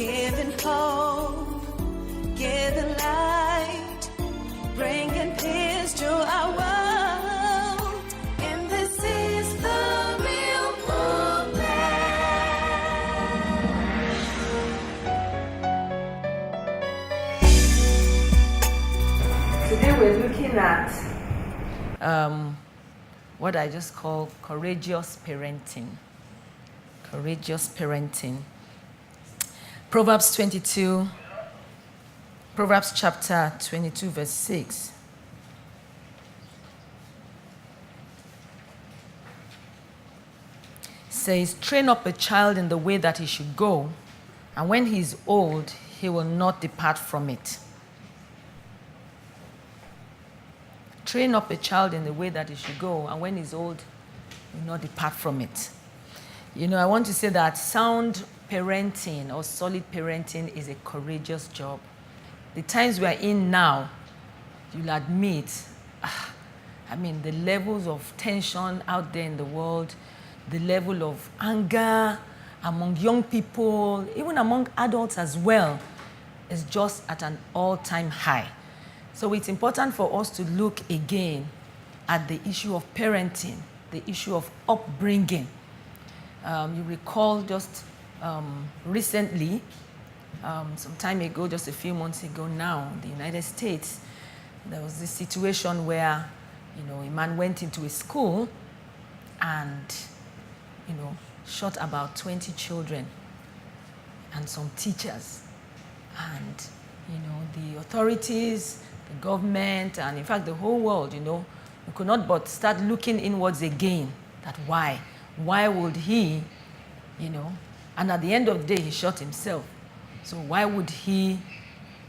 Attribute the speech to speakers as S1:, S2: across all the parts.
S1: giving hope, giving light, bringing peace to our world. And this is the real movement.
S2: Today we're looking at
S3: what I just call courageous parenting. Courageous parenting. Proverbs chapter 22, verse 6. Says, train up a child in the way that he should go, and when he is old, he will not depart from it. Train up a child in the way that he should go, and when he's old, he will not depart from it. You know, I want to say that sound parenting or solid parenting is a courageous job. The times we are in now, you'll admit, the levels of tension out there in the world, the level of anger among young people, even among adults as well, is just at an all-time high. So it's important for us to look again at the issue of parenting, the issue of upbringing. You recall just recently, some time ago, just a few months ago now, in the United States, there was this situation where, a man went into a school and, shot about 20 children and some teachers. And, the authorities, the government, and in fact the whole world, we could not but start looking inwards again, that why? Why would he, and at the end of the day, he shot himself. So why would he,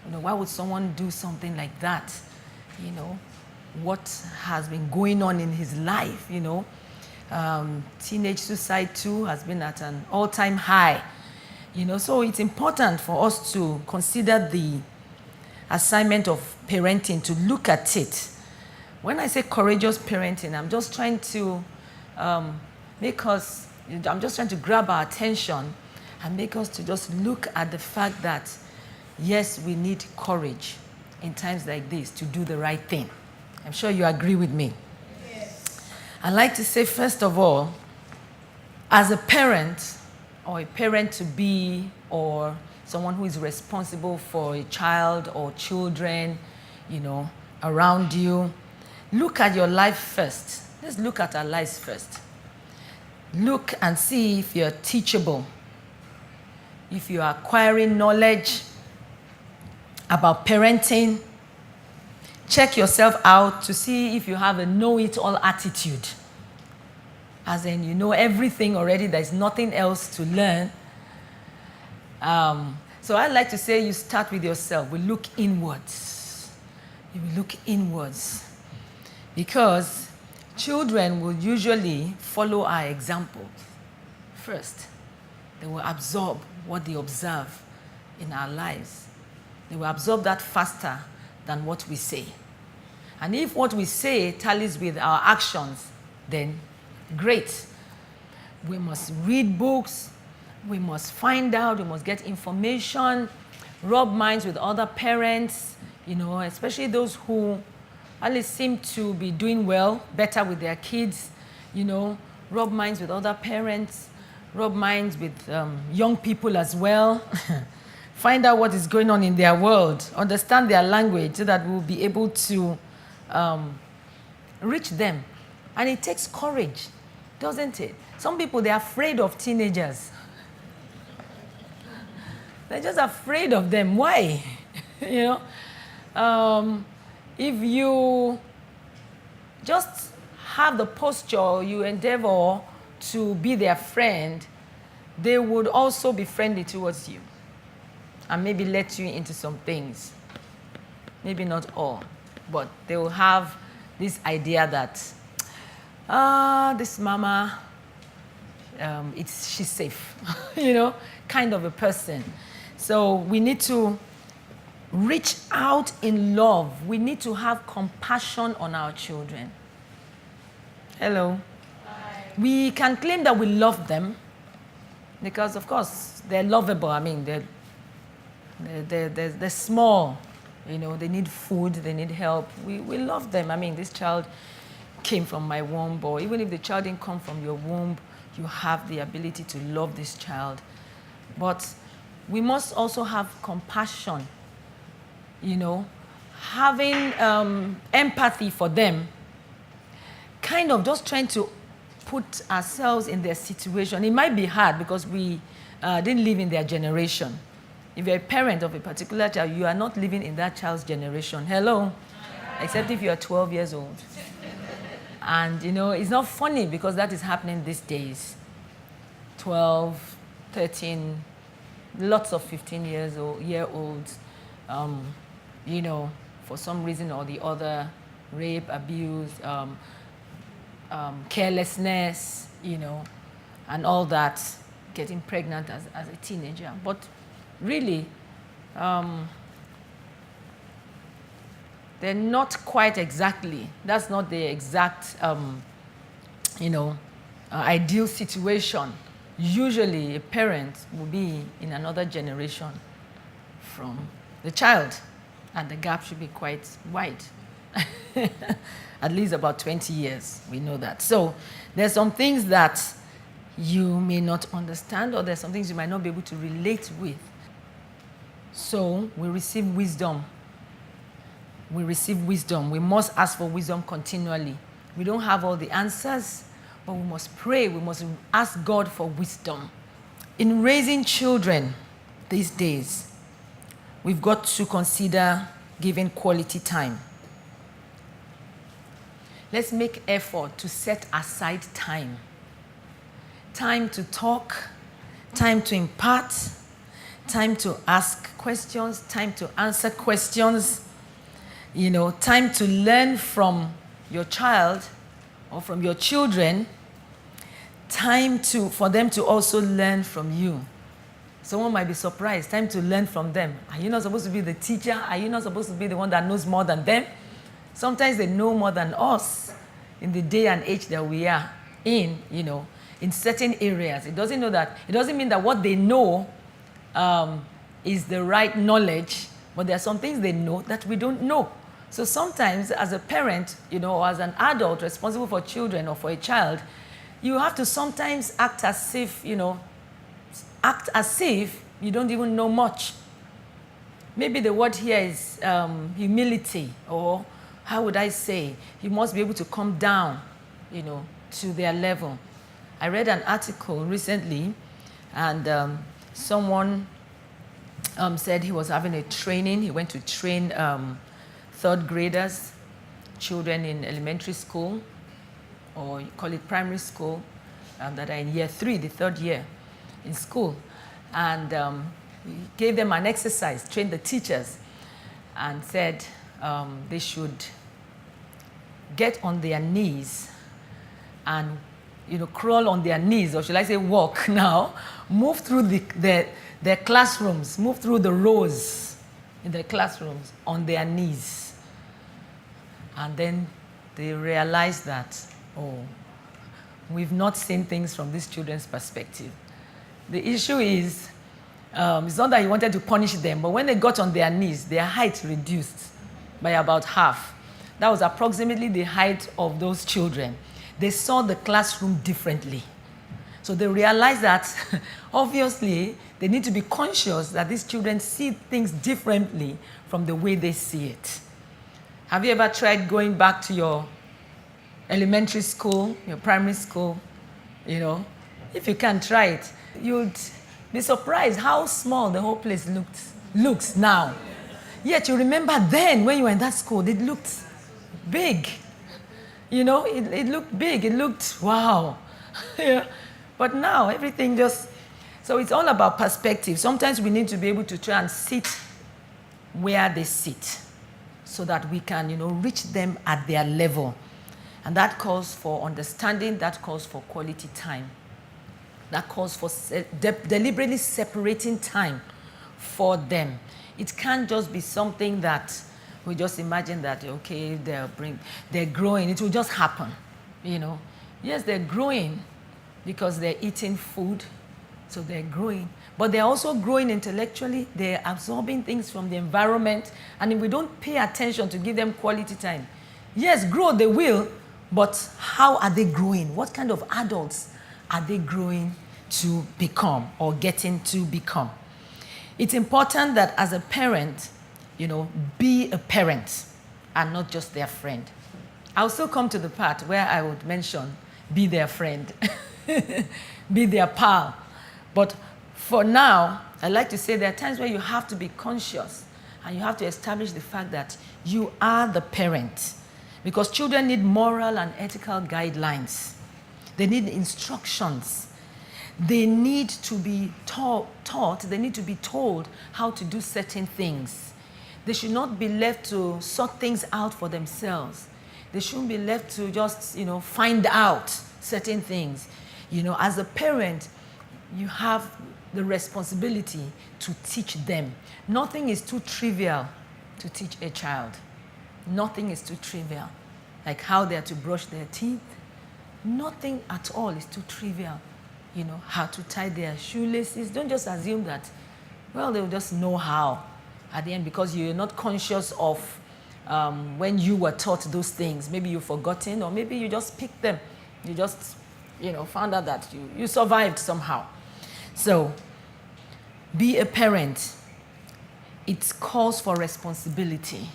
S3: why would someone do something like that? What has been going on in his life, Teenage suicide too has been at an all-time high. So it's important for us to consider the assignment of parenting, to look at it. When I say courageous parenting, I'm just trying to grab our attention and make us to just look at the fact that, yes, we need courage in times like this to do the right thing. I'm sure you agree with me. Yes. I'd like to say, first of all, as a parent or a parent-to-be or someone who is responsible for a child or children, around you, look at your life first. Let's look at our lives first. Look and see if you're teachable, if you are acquiring knowledge about parenting. Check yourself out to see if you have a know-it-all attitude. As in, you know everything already, there's nothing else to learn. So I'd like to say you start with yourself. We look inwards. You will look inwards. Because children will usually follow our example first. They will absorb what they observe in our lives. They will absorb that faster than what we say. And if what we say tallies with our actions, then great. We must read books. We must find out. We must get information. Rub minds with other parents, especially those who at least seem to be doing well, better with their kids, rub minds with other parents, rub minds with young people as well. Find out what is going on in their world, understand their language so that we'll be able to reach them. And it takes courage, doesn't it? Some people, they're afraid of teenagers. They're just afraid of them. Why? If you just have the posture, you endeavor to be their friend, they would also be friendly towards you and maybe let you into some things. Maybe not all, but they will have this idea that, this mama, she's safe, kind of a person. So we need to reach out in love. We need to have compassion on our children. Hello. Hi. We can claim that we love them because, of course, they're lovable. They're small, you know, they need food, they need help. We love them. I mean, this child came from my womb, or even if the child didn't come from your womb, you have the ability to love this child. But we must also have compassion, you know, having empathy for them, kind of just trying to put ourselves in their situation. It might be hard because we didn't live in their generation. If you're a parent of a particular child, you are not living in that child's generation. Hello? Except if you are 12 years old. And, you know, it's not funny because that is happening these days. 12, 13, lots of 15-year-olds, you know, for some reason or the other, rape, abuse, carelessness, you know, and all that, getting pregnant as a teenager. But really, they're not quite exactly, that's not the exact, you know, ideal situation. Usually a parent will be in another generation from the child, and the gap should be quite wide. At least about 20 years, we know that. So there's some things that you may not understand, or there's some things you might not be able to relate with. So we receive wisdom. We receive wisdom. We must ask for wisdom continually. We don't have all the answers, but we must pray. We must ask God for wisdom. In raising children these days, we've got to consider giving quality time. Let's make effort to set aside time. Time to talk, time to impart, time to ask questions, time to answer questions, you know, time to learn from your child or from your children, time for them to also learn from you. Someone might be surprised, time to learn from them. Are you not supposed to be the teacher? Are you not supposed to be the one that knows more than them? Sometimes they know more than us in the day and age that we are in, you know, in certain areas. It doesn't mean that what they know is the right knowledge, but there are some things they know that we don't know. So sometimes as a parent, you know, or as an adult responsible for children or for a child, you have to sometimes act as if, you know, you don't even know much. Maybe the word here is humility, or how would I say, you must be able to come down, you know, to their level. I read an article recently, and someone said he was having a training. He went to train third graders, children in elementary school, or you call it primary school, that are in year 3, the third year in school. And he gave them an exercise, trained the teachers, and said they should get on their knees and, you know, crawl on their knees, or should I say walk now, move through their classrooms, move through the rows in their classrooms on their knees. And then they realized that, oh, we've not seen things from these children's perspective. The issue is, it's not that he wanted to punish them, but when they got on their knees, their height reduced by about half. That was approximately the height of those children. They saw the classroom differently. So they realized that, obviously, they need to be conscious that these children see things differently from the way they see it. Have you ever tried going back to your elementary school, your primary school? You know, if you can try it, you'd be surprised how small the whole place looks now. Yet you remember then when you were in that school, it looked big. You know, it looked big. It looked, wow. Yeah. But now everything just, so it's all about perspective. Sometimes we need to be able to try and sit where they sit so that we can, you know, reach them at their level. And that calls for understanding, that calls for quality time. That calls for deliberately separating time for them. It can't just be something that we just imagine that, okay, they're growing, it will just happen, you know. Yes, they're growing because they're eating food, so they're growing. but they're also growing intellectually. They're absorbing things from the environment. And if we don't pay attention to give them quality time, yes, grow they will, but how are they growing? What kind of adults are they growing to become or getting to become? It's important that as a parent, be a parent and not just their friend. I'll still come to the part where I would mention be their friend, be their pal. But for now, I like to say there are times where you have to be conscious and you have to establish the fact that you are the parent, because children need moral and ethical guidelines. They need instructions. They need to be taught, they need to be told how to do certain things. They should not be left to sort things out for themselves. They shouldn't be left to just, find out certain things. As a parent, you have the responsibility to teach them. Nothing is too trivial to teach a child. Nothing is too trivial. Like how they are to brush their teeth. Nothing at all is too trivial. How to tie their shoelaces. Don't just assume that, they'll just know how at the end, because you're not conscious of when you were taught those things. Maybe you've forgotten, or maybe you just picked them. You just, found out that you survived somehow. So, be a parent. It calls for responsibility.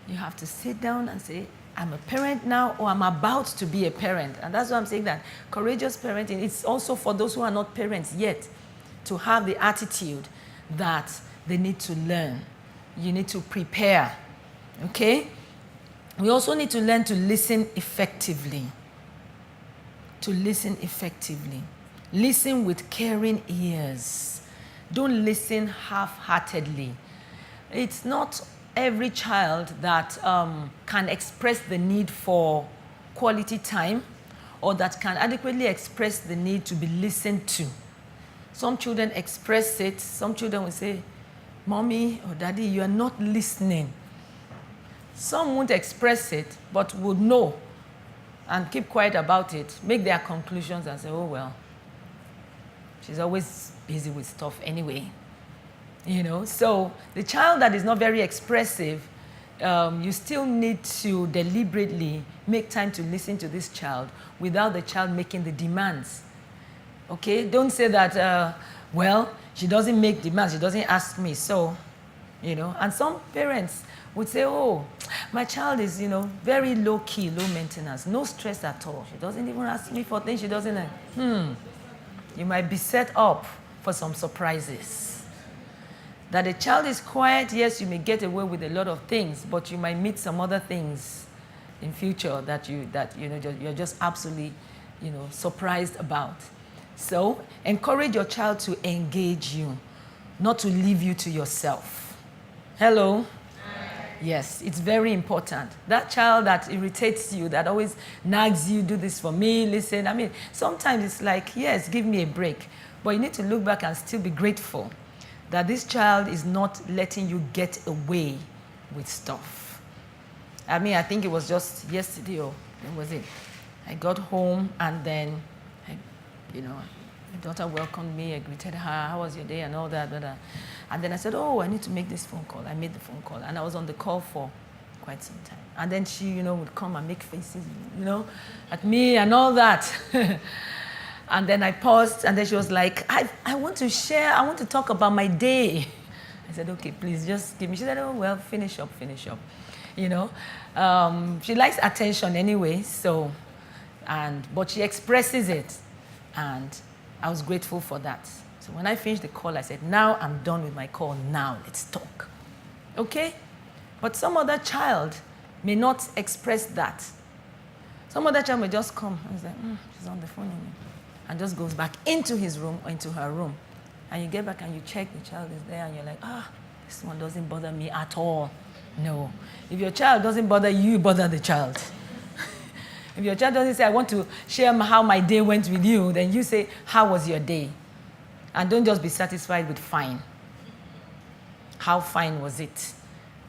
S3: You have to sit down and say, I'm a parent now, or I'm about to be a parent. And that's why I'm saying that courageous parenting, it's also for those who are not parents yet, to have the attitude that they need to learn. You need to prepare, okay? We also need to learn to listen effectively. To listen effectively. Listen with caring ears. Don't listen half-heartedly. It's not every child that can express the need for quality time, or that can adequately express the need to be listened to. Some children express it. Some children will say, Mommy or Daddy, you are not listening. Some won't express it, but would know and keep quiet about it, make their conclusions and say, oh, well, she's always busy with stuff anyway. So the child that is not very expressive, you still need to deliberately make time to listen to this child without the child making the demands. Okay? Don't say that, she doesn't make demands, she doesn't ask me, so, And some parents would say, oh, my child is, very low-key, low maintenance, no stress at all. She doesn't even ask me for things she doesn't like. You might be set up for some surprises. That a child is quiet, yes, you may get away with a lot of things, but you might meet some other things in future that you're just absolutely, surprised about. So encourage your child to engage you, not to leave you to yourself. Hello? Yes, it's very important. That child that irritates you, that always nags you, do this for me, listen. Sometimes it's like, yes, give me a break. But you need to look back and still be grateful that this child is not letting you get away with stuff. I think it was just yesterday, or when was it? I got home and then, my daughter welcomed me, I greeted her, how was your day and all that, And then I said, oh, I need to make this phone call. I made the phone call and I was on the call for quite some time. And then she, would come and make faces, at me and all that. And then I paused, and then she was like, I want to share, I want to talk about my day. I said, okay, please, just give me. She said, oh, well, finish up. She likes attention anyway, but she expresses it, and I was grateful for that. So when I finished the call, I said, now I'm done with my call, now let's talk. Okay? But some other child may not express that. Some other child may just come and say, she's on the phone, and just goes back into his room or into her room. And you get back and you check the child is there and you're like, this one doesn't bother me at all. No. If your child doesn't bother you, you bother the child. If your child doesn't say, I want to share how my day went with you, then you say, how was your day? And don't just be satisfied with fine. How fine was it?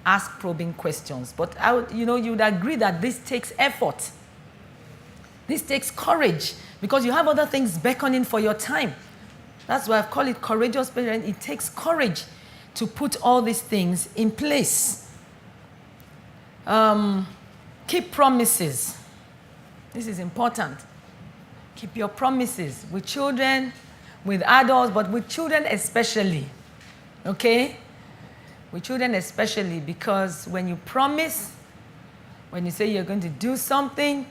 S3: Ask probing questions. But you would agree that this takes effort. This takes courage, because you have other things beckoning for your time. That's why I've called it courageous parent. It takes courage to put all these things in place. Keep promises. This is important. Keep your promises with children, with adults, but with children especially. Okay? With children especially, because when you promise, when you say you're going to do something,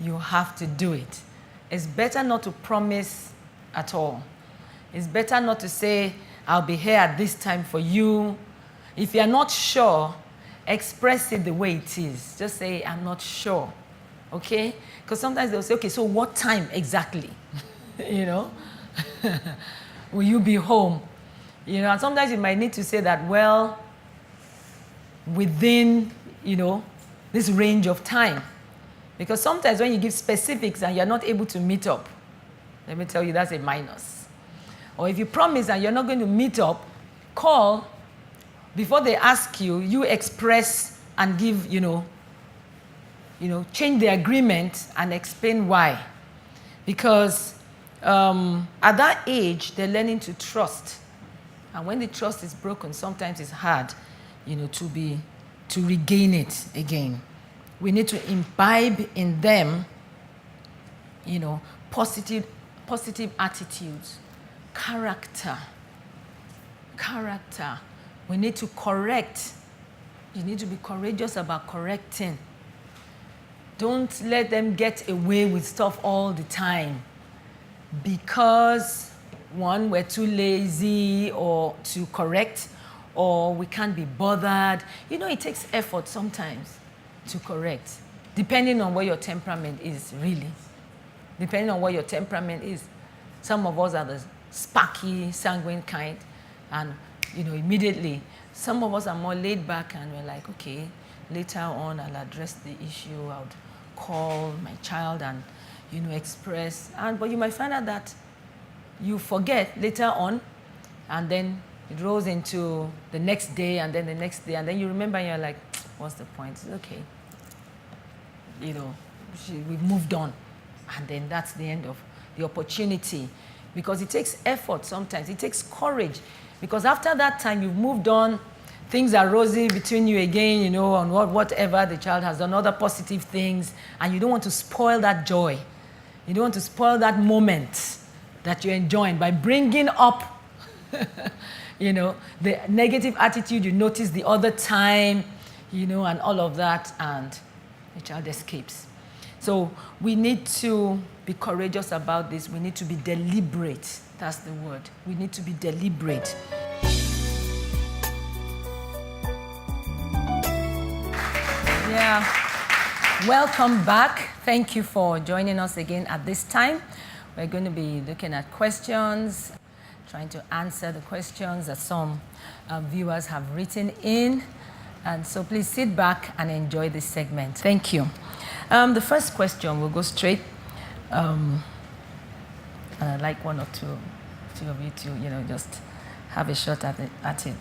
S3: you have to do it. It's better not to promise at all. It's better not to say, I'll be here at this time for you. If you're not sure, express it the way it is. Just say, I'm not sure. Okay? Because sometimes they'll say, okay, so what time exactly? You know? Will you be home? You know, and sometimes you might need to say that, well, within, you know, this range of time. Because sometimes when you give specifics and you're not able to meet up, let me tell you, that's a minus. Or if you promise and you're not going to meet up, call. Before they ask you, you express and give, change the agreement and explain why. Because at that age, they're learning to trust. And when the trust is broken, sometimes it's hard, to regain it again. We need to imbibe in them, positive attitudes, character. We need to correct. You need to be courageous about correcting. Don't let them get away with stuff all the time because, one, we're too lazy or to correct, or we can't be bothered. It takes effort sometimes to correct, depending on where your temperament is, really. Depending on what your temperament is. Some of us are the sparky, sanguine kind, and, immediately. Some of us are more laid back, and we're like, okay, later on I'll address the issue. I would call my child and, express. But you might find out that you forget later on, and then it rolls into the next day, and then the next day, and then you remember and you're like, what's the point? It's okay. We've moved on. And then that's the end of the opportunity. Because it takes effort sometimes. It takes courage. Because after that time, you've moved on, things are rosy between you again, on whatever the child has done, other positive things, and you don't want to spoil that joy. You don't want to spoil that moment that you're enjoying by bringing up, the negative attitude you noticed the other time, and all of that, and the child escapes. So we need to be courageous about this. We need to be deliberate. That's the word. We need to be deliberate. Yeah. Welcome back. Thank you for joining us again at this time. We're going to be looking at questions, trying to answer the questions that some viewers have written in. And so please sit back and enjoy this segment. Thank you. The first question, we'll go straight. And I'd like one or two of you to, just have a shot at it.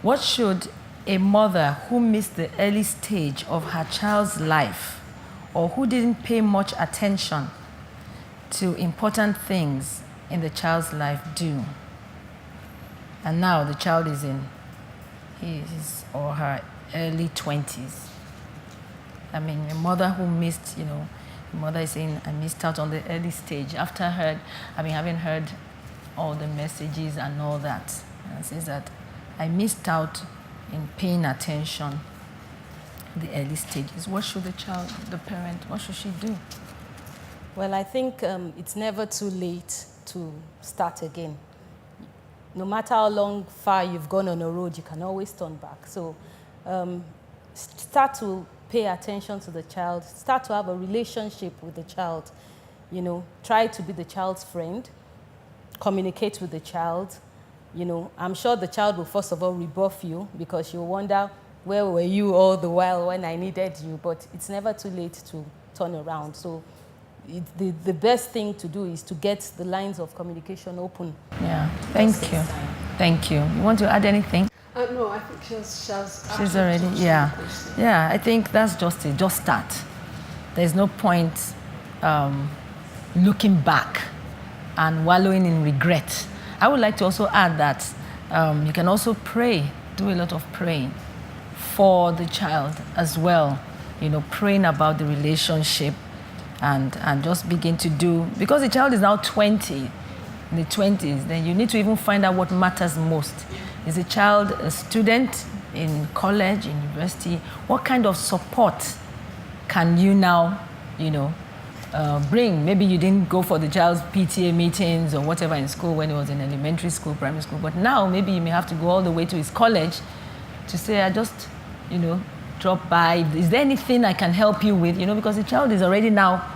S3: What should a mother who missed the early stage of her child's life or who didn't pay much attention to important things in the child's life do? And now the child is in his or her early 20s. I mean, a mother who missed, the mother is saying, I missed out on the early stage after having heard all the messages and all that. And says that I missed out in paying attention to the early stages. What should the parent, what should she do?
S2: Well, I think it's never too late to start again. No matter how far you've gone on a road, you can always turn back. So start to pay attention to the child, start to have a relationship with the child. Try to be the child's friend, communicate with the child. I'm sure the child will first of all rebuff you because you'll wonder, where were you all the while when I needed you? But it's never too late to turn around. So the best thing to do is to get the lines of communication open.
S3: Yeah, thank you. Thank you. You want to add anything?
S4: No, I think she's
S3: already, yeah. Yeah, I think that's just it. Just start. There's no point looking back. and wallowing in regret. I would like to also add that you can also pray, do a lot of praying for the child as well. You know, praying about the relationship and just begin to do, because the child is now 20, in the 20s, then you need to even find out what matters most. Is the child a student in college, university? What kind of support can you now, you know, bring? Maybe you didn't go for the child's PTA meetings or whatever in school when he was in elementary school, primary school, but now maybe you may have to go all the way to his college to say, I just, you know, drop by. Is there anything I can help you with? You know, because the child is already now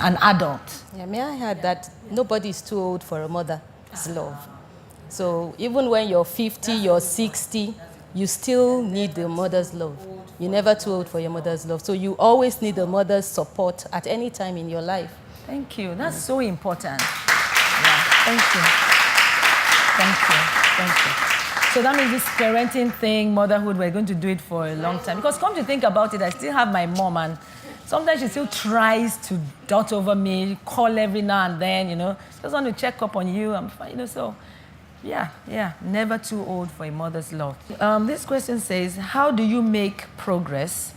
S3: an adult.
S2: Yeah, may I add that nobody is too old for a mother's love. So even when you're 50, you're 60, you still need the mother's love. You're never too old for your mother's love. So you always need a mother's support at any time in your life.
S3: Thank you. That's so important. Yeah. Thank you. Thank you. Thank you. So that means this parenting thing, motherhood, we're going to do it for a long time. Because come to think about it, I still have my mom, and sometimes she still tries to dot over me, call every now and then, you know. Just want to check up on you. I'm fine, you know, so yeah, never too old for a mother's love. This question says, how do you make progress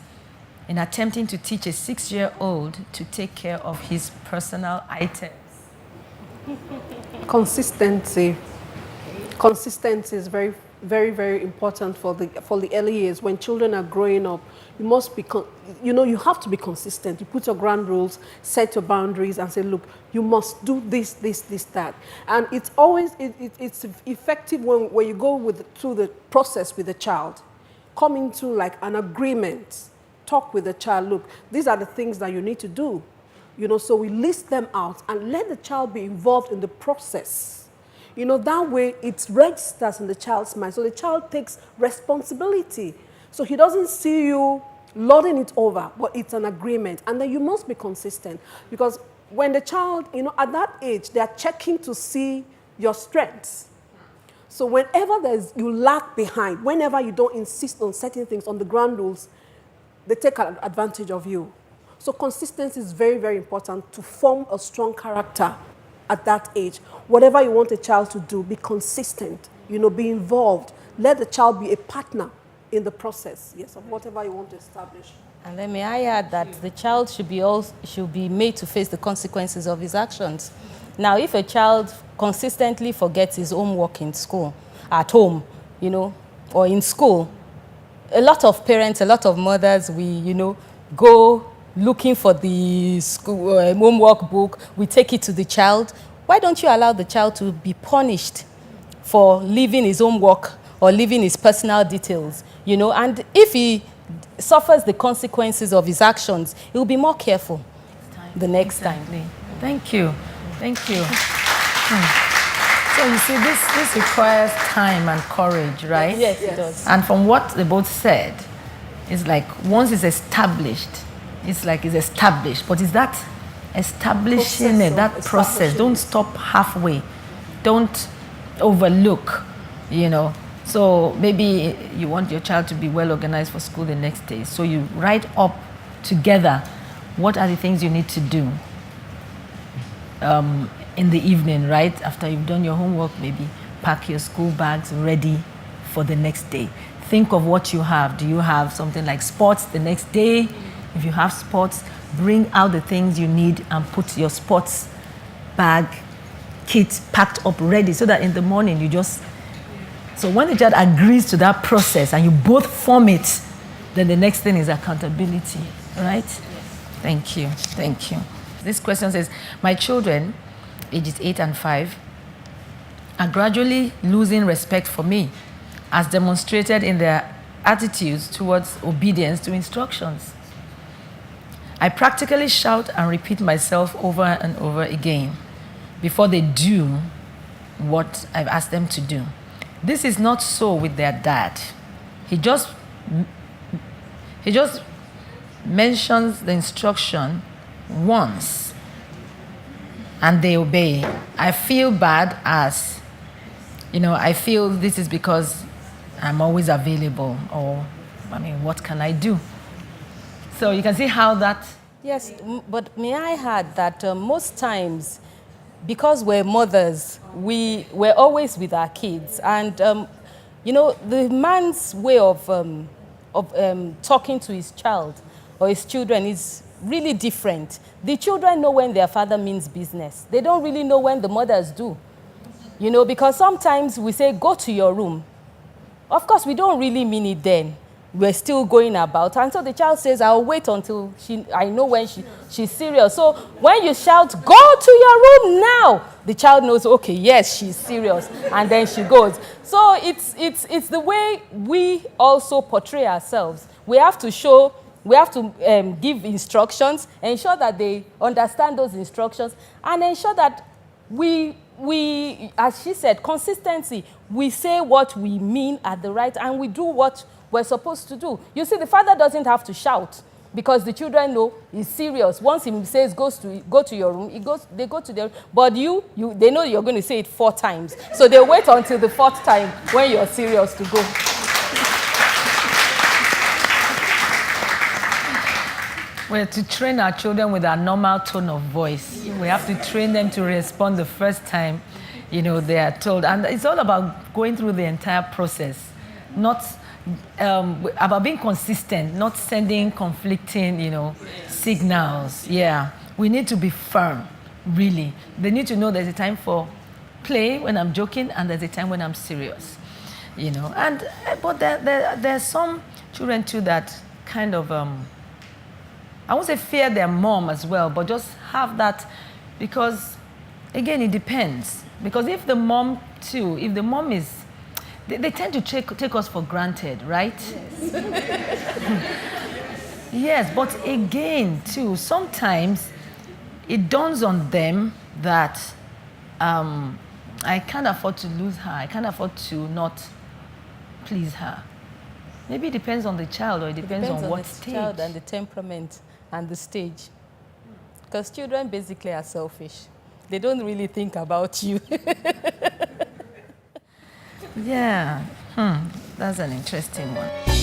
S3: in attempting to teach a 6-year-old to take care of his personal items?
S4: Consistency. Consistency is very, very, very important for the early years. When children are growing up, you must be, you have to be consistent. You put your ground rules, set your boundaries, and say, look, you must do this, this, that. And it's always, it's effective when you go through the process with the child. Come into like an agreement. Talk with the child. Look, these are the things that you need to do. You know, so we list them out and let the child be involved in the process. You know, that way it registers in the child's mind. So the child takes responsibility. So he doesn't see you lording it over, but it's an agreement. And then you must be consistent. Because when the child, you know, at that age, they are checking to see your strengths. So whenever you lag behind, whenever you don't insist on certain things, on the ground rules, they take advantage of you. So consistency is very, very important to form a strong character at that age. Whatever you want a child to do, be consistent, you know, be involved. Let the child be a partner in the process, yes, of whatever you want to establish.
S2: And then may I add that the child should be made to face the consequences of his actions. Now, if a child consistently forgets his homework in school, at home, you know, or in school, a lot of parents, a lot of mothers, we, you know, go looking for the school homework book, we take it to the child. Why don't you allow the child to be punished for leaving his homework or leaving his personal details, you know? And if he suffers the consequences of his actions, he will be more careful the next time.
S3: Thank you. Thank you. So you see, this requires time and courage, right?
S2: Yes, it does.
S3: And from what they both said, it's like once it's established, it's established. But is that establishing it, that process? Don't stop halfway. Don't overlook, you know. So maybe you want your child to be well organized for school the next day. So you write up together what are the things you need to do in the evening, right? After you've done your homework, maybe pack your school bags ready for the next day. Think of what you have. Do you have something like sports the next day? If you have sports, bring out the things you need and put your sports bag, kit packed up ready so that in the morning you just... So when the child agrees to that process and you both form it, then the next thing is accountability, right? Yes. Thank you. Thank you. This question says, my children, ages 8 and 5, are gradually losing respect for me, as demonstrated in their attitudes towards obedience to instructions. I practically shout and repeat myself over and over again before they do what I've asked them to do. This is not so with their dad. He just mentions the instruction once and they obey. I feel bad, as, you know, I feel this is because I'm always available, or, I mean, what can I do? So you can see how that...
S2: Yes, but may I add that most times because we're mothers, we're always with our kids. And, you know, the man's way of talking to his child or his children is really different. The children know when their father means business. They don't really know when the mothers do. You know, because sometimes we say, go to your room. Of course, we don't really mean it then. We're still going about. And so the child says, I'll wait until I know when she's serious. So when you shout, go to your room now, the child knows, okay, yes, she's serious. And then she goes. So it's the way we also portray ourselves. We have to show, we have to give instructions, ensure that they understand those instructions, and ensure that we, as she said, consistency. We say what we mean at the right, and we do what we're supposed to do. You see, the father doesn't have to shout because the children know he's serious. Once he says go to your room, they go to their room. But they know you're going to say it 4 times. So they wait until the 4th time when you're serious to go.
S3: Well, to train our children with our normal tone of voice, we have to train them to respond the first time, you know, they are told. And it's all about going through the entire process, not about being consistent, not sending conflicting, you know, signals. Yeah, we need to be firm, really. They need to know there's a time for play when I'm joking and there's a time when I'm serious, you know. And but there's some children too that kind of I won't say fear their mom as well, but just have that, because again it depends. Because if the mom too, if the mom is, they tend to take us for granted, right? Yes. Yes, but again too, sometimes it dawns on them that I can't afford to lose her. I can't afford to not please her. Maybe it depends on the child, or it depends on what stage.
S2: The child and the temperament and the stage. Because children basically are selfish. They don't really think about you.
S3: Yeah, that's an interesting one.